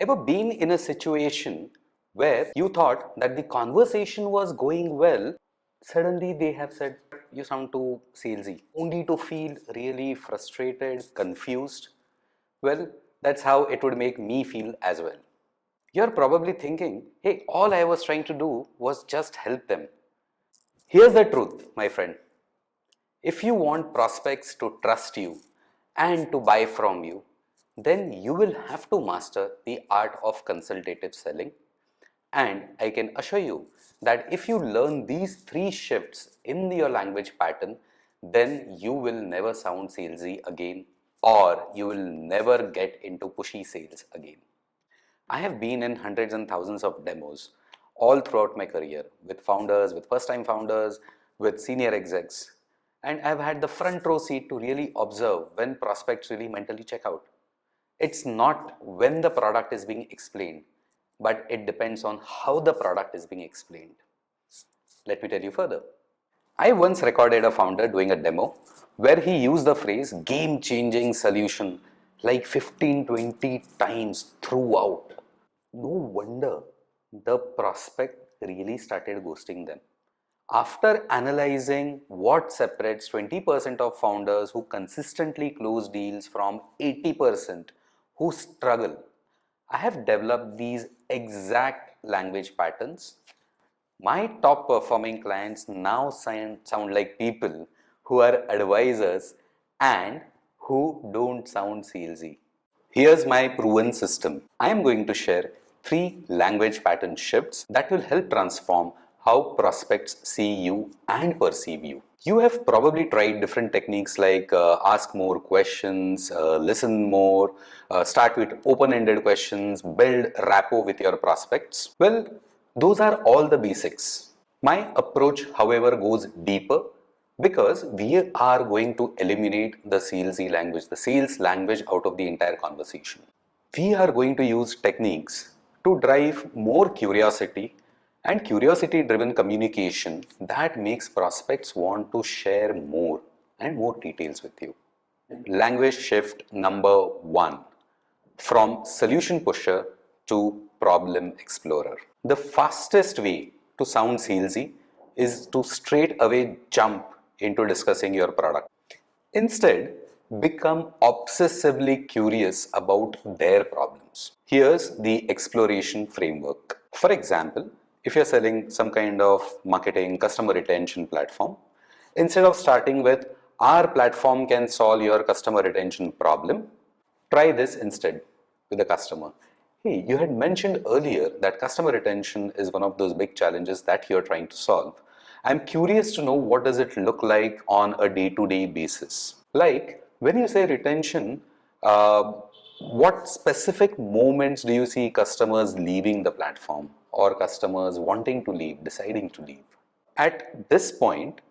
Ever been in a situation where you thought that the conversation was going well, suddenly they have said, you sound too salesy, only to feel really frustrated, confused? Well, that's how it would make me feel as well. You're probably thinking, hey, all I was trying to do was just help them. Here's the truth, my friend. If you want prospects to trust you and to buy from you, then you will have to master the art of consultative selling. And I can assure you that if you learn these three shifts in your language pattern, then you will never sound salesy again, or you will never get into pushy sales again. I have been in hundreds and thousands of demos all throughout my career with founders, with first time founders, with senior execs. And I've had the front row seat to really observe when prospects really mentally check out. It's not when the product is being explained, but it depends on how the product is being explained. Let me tell you further. I once recorded a founder doing a demo where he used the phrase game changing solution like 15-20 times throughout. No wonder the prospect really started ghosting them. After analyzing what separates 20% of founders who consistently close deals from 80% who struggle, I have developed these exact language patterns. My top performing clients now sound like people who are advisors and who don't sound salesy. Here's my proven system. I am going to share 3 language pattern shifts that will help transform how prospects see you and perceive you. You have probably tried different techniques like ask more questions, listen more, start with open-ended questions, build rapport with your prospects. Well, those are all the basics. My approach, however, goes deeper because we are going to eliminate the salesy language, the sales language out of the entire conversation. We are going to use techniques to drive more curiosity and curiosity driven communication that makes prospects want to share more and more details with you. Language shift number 1, from solution pusher to problem explorer. The fastest way to sound salesy is to straight away jump into discussing your product. Instead, become obsessively curious about their problems. Here's the exploration framework. For example, if you're selling some kind of marketing customer retention platform, instead of starting with our platform can solve your customer retention problem, try this instead with the customer. Hey, you had mentioned earlier that customer retention is one of those big challenges that you're trying to solve. I'm curious to know what does it look like on a day-to-day basis. Like when you say retention, what specific moments do you see customers leaving the platform or customers wanting to leave, deciding to leave? At this point,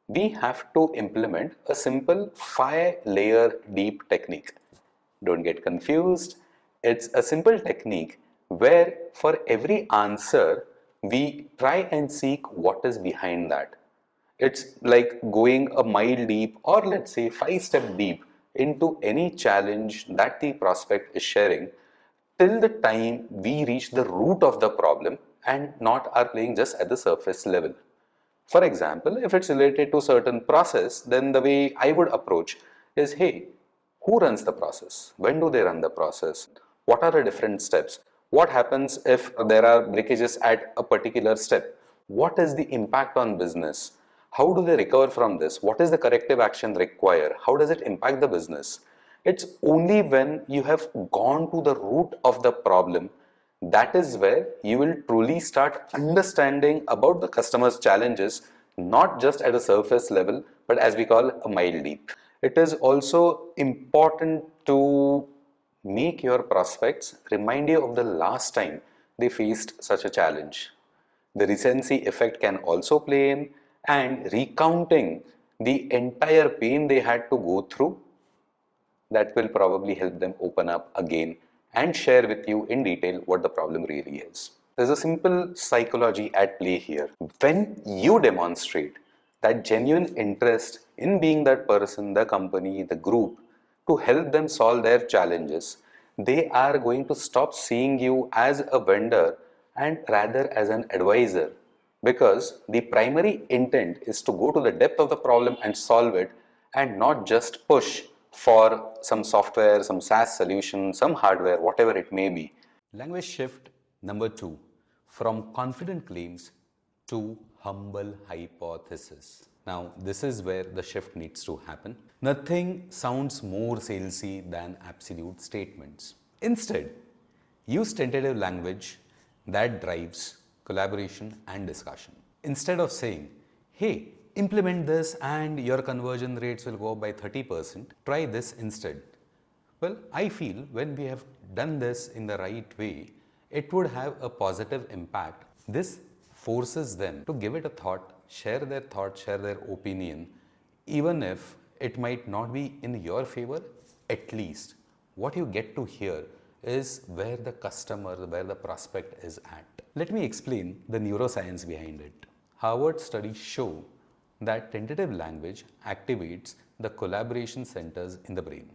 we have to implement a simple 5-layer deep technique. Don't get confused. It's a simple technique where for every answer, we try and seek what is behind that. It's like going a mile deep or let's say 5-step deep into any challenge that the prospect is sharing till the time we reach the root of the problem and not are playing just at the surface level. For example, if it's related to certain process, then the way I would approach is, hey, who runs the process? When do they run the process? What are the different steps? What happens if there are breakages at a particular step? What is the impact on business? How do they recover from this? What is the corrective action required? How does it impact the business? It's only when you have gone to the root of the problem that is where you will truly start understanding about the customer's challenges, not just at a surface level, but as we call a mile deep. It is also important to make your prospects remind you of the last time they faced such a challenge. The recency effect can also play in, and recounting the entire pain they had to go through, that will probably help them open up again and share with you in detail what the problem really is. There's a simple psychology at play here. When you demonstrate that genuine interest in being that person, the company, the group, to help them solve their challenges, They are going to stop seeing you as a vendor and rather as an advisor, because the primary intent is to go to the depth of the problem and solve it, and not just push for some software, some SaaS solution, some hardware, whatever it may be. Language shift number 2, from confident claims to humble hypothesis. Now, this is where the shift needs to happen. Nothing sounds more salesy than absolute statements. Instead, use tentative language that drives collaboration and discussion. Instead of saying, hey, implement this and your conversion rates will go up by 30%, try this instead. Well, I feel when we have done this in the right way, it would have a positive impact. This forces them to give it a thought, share their opinion, even if it might not be in your favor. At least what you get to hear is where the customer, where the prospect is at. Let me explain the neuroscience behind it. Harvard studies show that tentative language activates the collaboration centers in the brain,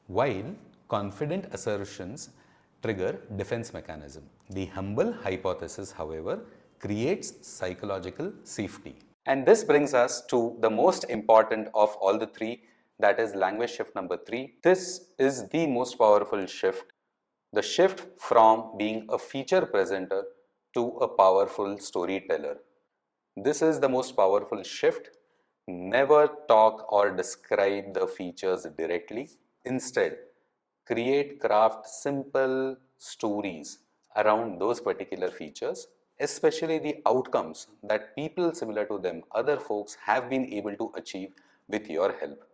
while confident assertions trigger defense mechanism. The humble hypothesis, however, creates psychological safety. And this brings us to the most important of all the three, that is language shift number 3. This is the most powerful shift, the shift from being a feature presenter to a powerful storyteller. This is the most powerful shift. Never talk or describe the features directly. Instead, craft simple stories around those particular features, especially the outcomes that people similar to them, other folks, have been able to achieve with your help.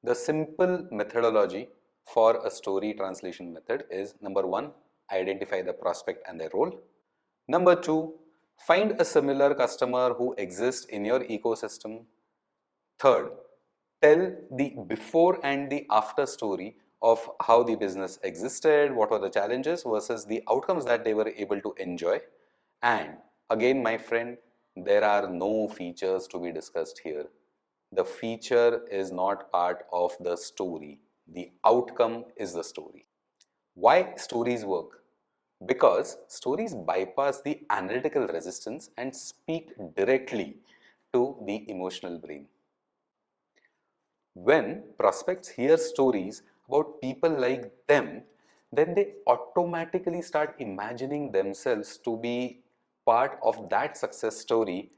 The simple methodology for a story translation method is: number 1, identify the prospect and their role. Number 2, find a similar customer who exists in your ecosystem. Third, tell the before and the after story of how the business existed, what were the challenges versus the outcomes that they were able to enjoy. And again, my friend, there are no features to be discussed here. The feature is not part of the story. The outcome is the story. Why stories work? Because stories bypass the analytical resistance and speak directly to the emotional brain. When prospects hear stories about people like them, then they automatically start imagining themselves to be part of that success story,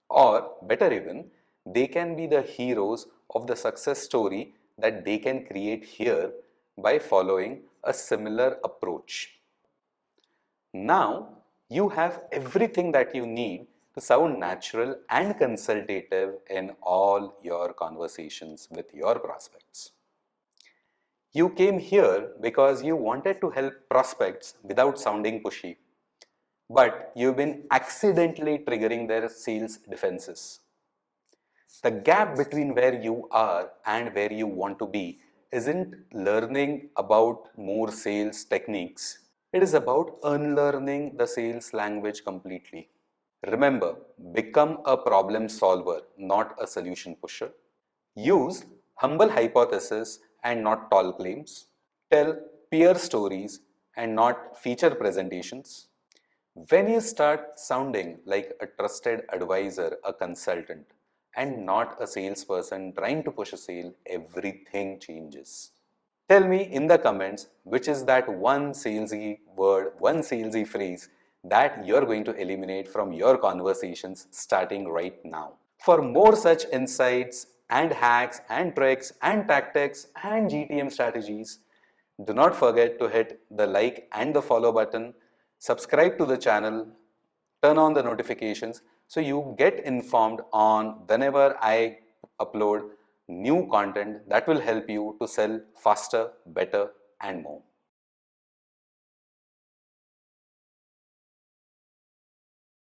or better even, they can be the heroes of the success story that they can create here by following a similar approach. Now you have everything that you need to sound natural and consultative in all your conversations with your prospects. You came here because you wanted to help prospects without sounding pushy, but you've been accidentally triggering their sales defenses. The gap between where you are and where you want to be isn't learning about more sales techniques. It is about unlearning the sales language completely. Remember, become a problem solver, not a solution pusher. Use humble hypotheses and not tall claims. Tell peer stories and not feature presentations. When you start sounding like a trusted advisor, a consultant, and not a salesperson trying to push a sale, everything changes. Tell me in the comments which is that one salesy word, one salesy phrase that you're going to eliminate from your conversations starting right now. For more such insights and hacks and tricks and tactics and GTM strategies, do not forget to hit the like and the follow button, subscribe to the channel, turn on the notifications so you get informed on whenever I upload new content that will help you to sell faster, better, and more.